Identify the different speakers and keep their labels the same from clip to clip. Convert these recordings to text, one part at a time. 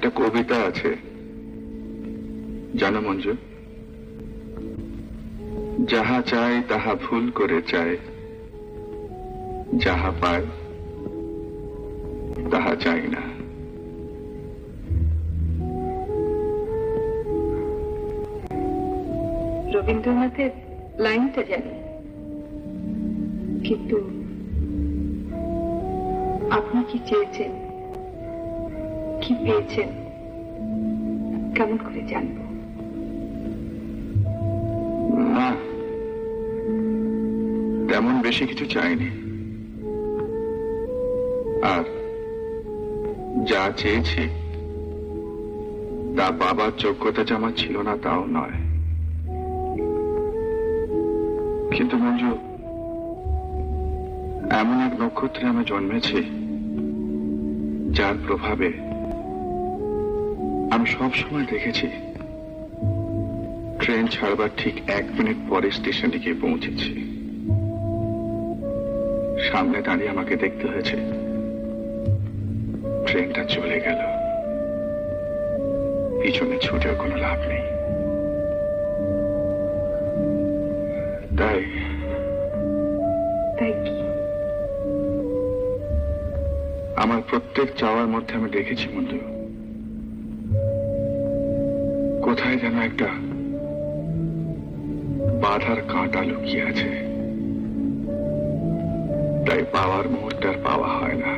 Speaker 1: একটা কবিতা আছে জানো মঞ্জু, যাহা চায় তাহা ভুল করে চায়, যাহা পায় তাহা চাই না।
Speaker 2: রবীন্দ্রনাথের লাইনটা জানি, কিন্তু আপনি কি চেয়েছেন, কি পেয়েছেন, কেমন করে জানবো?
Speaker 1: না, তেমন বেশি কিছু চাইনি। আর যা চেয়েছি তা বাবার যোগ্যতা যে আমার ছিল না তাও নয়। কিন্তু মঞ্জু, এমন এক নক্ষত্রে আমি জন্মেছি যার প্রভাবে আমি সব সময় দেখেছি ট্রেন ছাড়বার ঠিক 1 মিনিট পরে স্টেশনে গিয়ে পৌঁছেছি। সামনে দাঁড়িয়ে আমাকে দেখতে হয়েছে ট্রেনটা চলে গেল, পিছনে ছুটেও কোনো লাভ নেই। তাই
Speaker 2: কি
Speaker 1: আমার প্রত্যেক চাওয়ার মধ্যে আমি দেখেছি বন্ধু, কোথায় যেন একটা বাধার কাঁটা লুকিয়ে আছে। তাই পাওয়ার মুহূর্তে আর পাওয়া হয় না।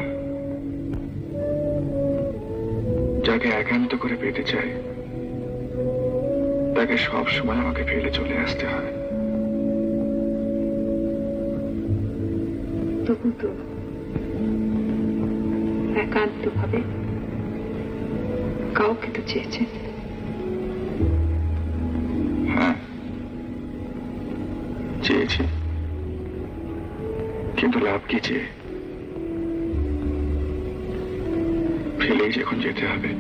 Speaker 1: যাকে একান্ত করে পেতে চাই তাকে সব সময় আমাকে ফেলে চলে আসতে হয়।
Speaker 2: তবু তো একান্ত ভাবে কাউকে তো চেয়েছেন।
Speaker 1: হ্যাঁ, চেয়েছি, কিন্তু লাভ কি চেয়ে? ফেলেই যখন যেতে হবে